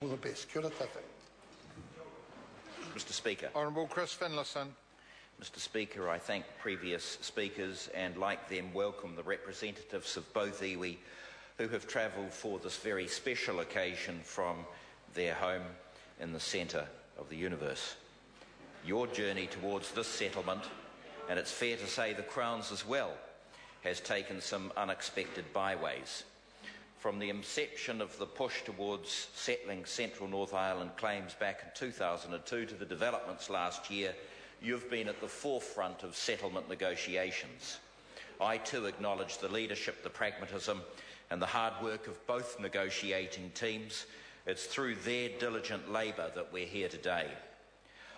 All the best. Kia ora tātou. Mr. Speaker. Honourable Chris Finlayson. Mr. Speaker, I thank previous speakers and, like them, welcome the representatives of both iwi who have travelled for this very special occasion from their home in the centre of the universe. Your journey towards this settlement, and it's fair to say the Crown's as well, has taken some unexpected byways. From the inception of the push towards settling Central North Island claims back in 2002 to the developments last year, you've been at the forefront of settlement negotiations. I too acknowledge the leadership, the pragmatism and the hard work of both negotiating teams. It's through their diligent labour that we're here today.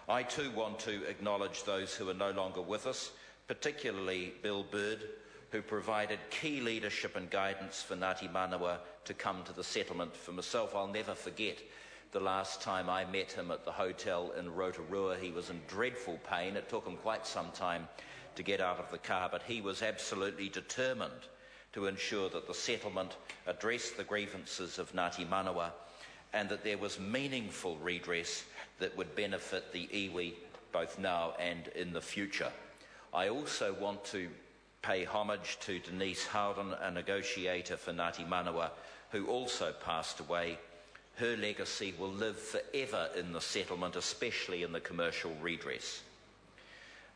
I too want to acknowledge those who are no longer with us, particularly Bill Bird, who provided key leadership and guidance for Ngati Manawa to come to the settlement. For myself, I'll never forget the last time I met him at the hotel in Rotorua. He was in dreadful pain. It took him quite some time to get out of the car, but he was absolutely determined to ensure that the settlement addressed the grievances of Ngati Manawa and that there was meaningful redress that would benefit the iwi both now and in the future. I also want to pay homage to Denise Howden, a negotiator for Ngati Manawa, who also passed away. Her legacy will live forever in the settlement, especially in the commercial redress.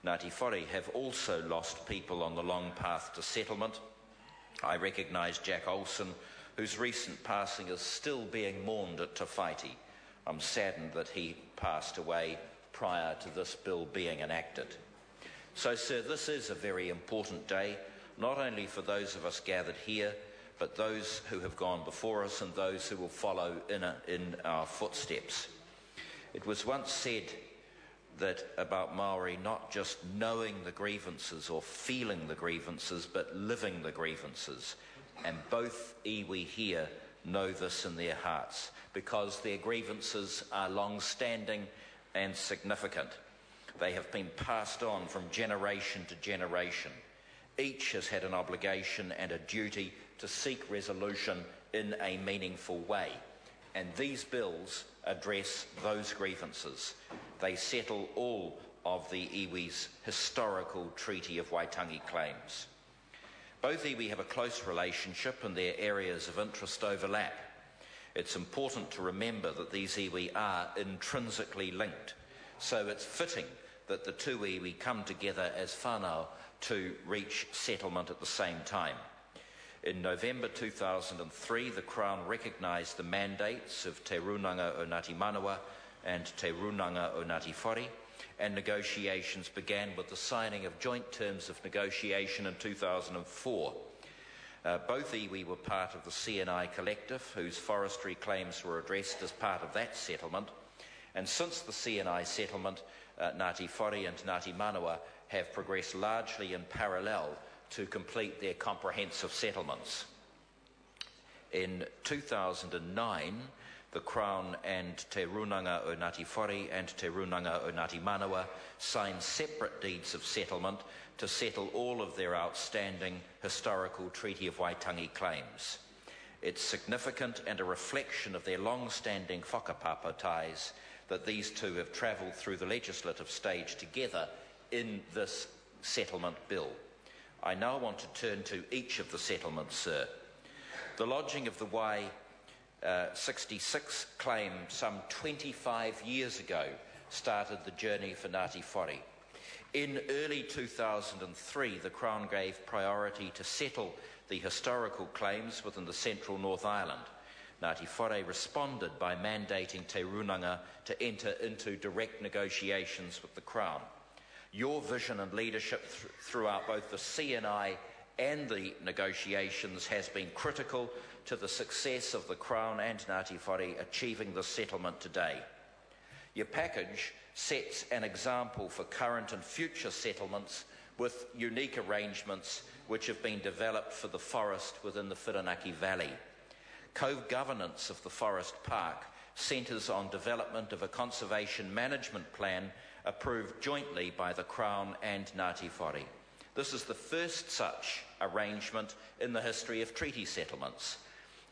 Ngati Whare have also lost people on the long path to settlement. I recognise Jack Olsen, whose recent passing is still being mourned at Te Whaiti. I'm saddened that he passed away prior to this bill being enacted. So, sir, this is a very important day, not only for those of us gathered here, but those who have gone before us and those who will follow in our footsteps. It was once said that about Maori, not just knowing the grievances or feeling the grievances, but living the grievances. And both iwi here know this in their hearts, because their grievances are long-standing and significant. They have been passed on from generation to generation. Each has had an obligation and a duty to seek resolution in a meaningful way. And these bills address those grievances. They settle all of the iwi's historical Treaty of Waitangi claims. Both iwi have a close relationship and their areas of interest overlap. It's important to remember that these iwi are intrinsically linked. So it's fitting that the two iwi come together as whānau to reach settlement at the same time. In November 2003, the Crown recognised the mandates of Te Runanga o Ngati Manawa and Te Runanga o Ngati Whare, and negotiations began with the signing of joint terms of negotiation in 2004. Both iwi were part of the CNI collective, whose forestry claims were addressed as part of that settlement. And since the CNI settlement, Ngati Whare and Ngati Manawa have progressed largely in parallel to complete their comprehensive settlements. In 2009, the Crown and Te Runanga o Ngati Whare and Te Runanga o Ngati Manawa signed separate deeds of settlement to settle all of their outstanding historical Treaty of Waitangi claims. It's significant and a reflection of their long-standing whakapapa ties that these two have travelled through the legislative stage together in this settlement bill. I now want to turn to each of the settlements, sir. The lodging of the Y66 claim some 25 years ago started the journey for Ngati Whare. In early 2003, the Crown gave priority to settle the historical claims within the Central North Island. Ngati Whare responded by mandating Te Runanga to enter into direct negotiations with the Crown. Your vision and leadership throughout both the CNI and the negotiations has been critical to the success of the Crown and Ngati Whare achieving the settlement today. Your package sets an example for current and future settlements with unique arrangements which have been developed for the forest within the Whirinaki Valley. Co-governance of the forest park centres on development of a conservation management plan approved jointly by the Crown and Ngati Whare. This is the first such arrangement in the history of treaty settlements.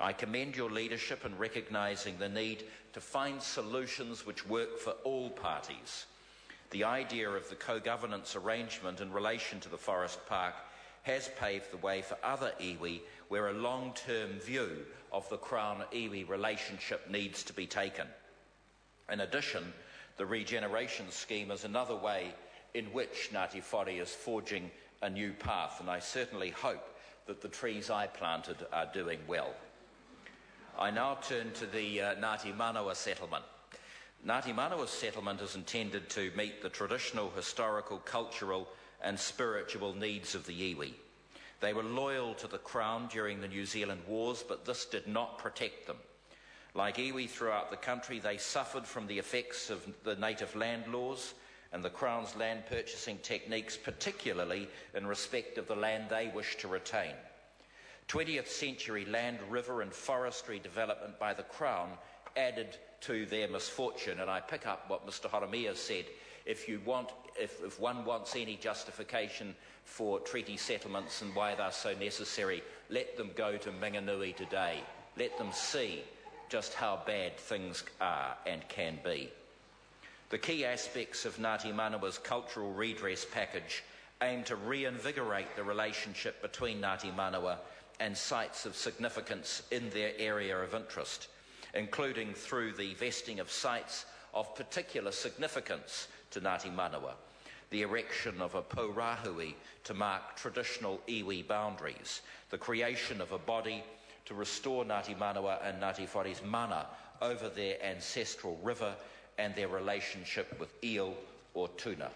I commend your leadership in recognising the need to find solutions which work for all parties. The idea of the co-governance arrangement in relation to the Forest Park has paved the way for other iwi where a long-term view of the Crown-iwi relationship needs to be taken. In addition, the regeneration scheme is another way in which Ngati Whare is forging a new path, and I certainly hope that the trees I planted are doing well. I now turn to the Ngati Manawa settlement. Ngati Manawa's settlement is intended to meet the traditional, historical, cultural and spiritual needs of the iwi. They were loyal to the Crown during the New Zealand Wars, but this did not protect them. Like iwi throughout the country, they suffered from the effects of the native land laws and the Crown's land purchasing techniques, particularly in respect of the land they wish to retain. 20th century land, river and forestry development by the Crown added to their misfortune, and I pick up what Mr Horomia said. If one wants any justification for treaty settlements and why they're so necessary, let them go to Minganui today. Let them see just how bad things are and can be. The key aspects of Ngati Manawa's cultural redress package aim to reinvigorate the relationship between Ngati Manawa and sites of significance in their area of interest, including through the vesting of sites of particular significance to Ngati Manawa, the erection of a pōrahui to mark traditional iwi boundaries, the creation of a body to restore Ngati Manawa and Ngati Whare's mana over their ancestral river and their relationship with eel or tuna.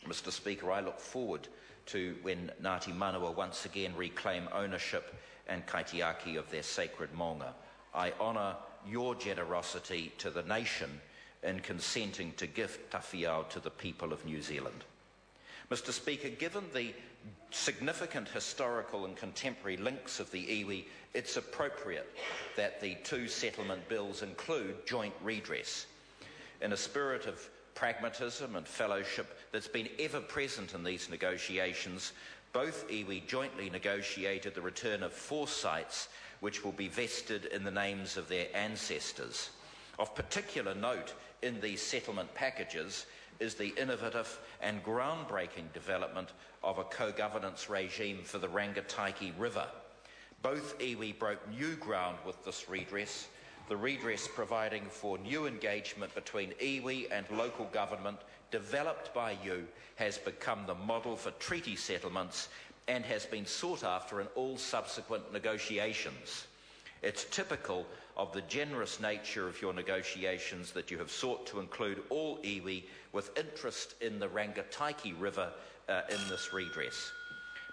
Mr Speaker, I look forward to when Ngati Manawa once again reclaim ownership and kaitiaki of their sacred maunga. I honour your generosity to the nation in consenting to give tawhiao to the people of New Zealand. Mr Speaker, given the significant historical and contemporary links of the iwi, it's appropriate that the two settlement bills include joint redress. In a spirit of pragmatism and fellowship that's been ever present in these negotiations, both iwi jointly negotiated the return of 4 sites which will be vested in the names of their ancestors. Of particular note in these settlement packages is the innovative and groundbreaking development of a co-governance regime for the Rangataiki River. Both iwi broke new ground with this redress, the redress providing for new engagement between iwi and local government developed by you has become the model for treaty settlements and has been sought after in all subsequent negotiations. It's typical of the generous nature of your negotiations that you have sought to include all iwi with interest in the Rangataiki River in this redress.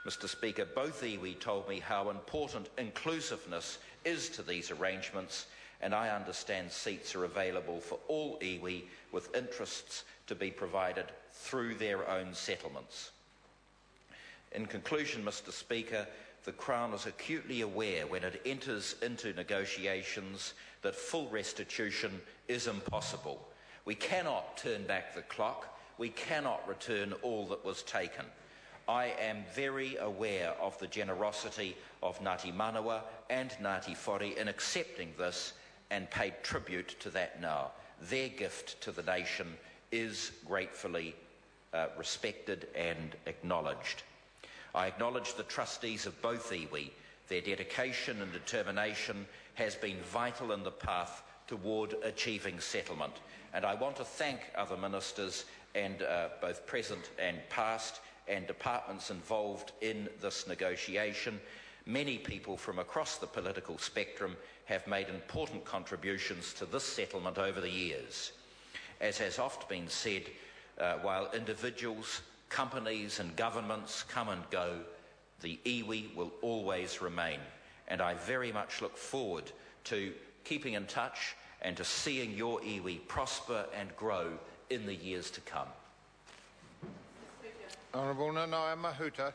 Mr Speaker, both iwi told me how important inclusiveness is to these arrangements, and I understand seats are available for all iwi with interests to be provided through their own settlements. In conclusion, Mr Speaker, the Crown is acutely aware when it enters into negotiations that full restitution is impossible. We cannot turn back the clock. We cannot return all that was taken. I am very aware of the generosity of Ngati Manawa and Ngati Whare in accepting this and paid tribute to that now. Their gift to the nation is gratefully respected and acknowledged. I acknowledge the trustees of both iwi. Their dedication and determination has been vital in the path toward achieving settlement. And I want to thank other ministers and both present and past and departments involved in this negotiation. Many people from across the political spectrum have made important contributions to this settlement over the years. As has oft been said, while individuals, companies and governments come and go, the iwi will always remain. And I very much look forward to keeping in touch and to seeing your iwi prosper and grow in the years to come. Honourable Nanaia Mahuta.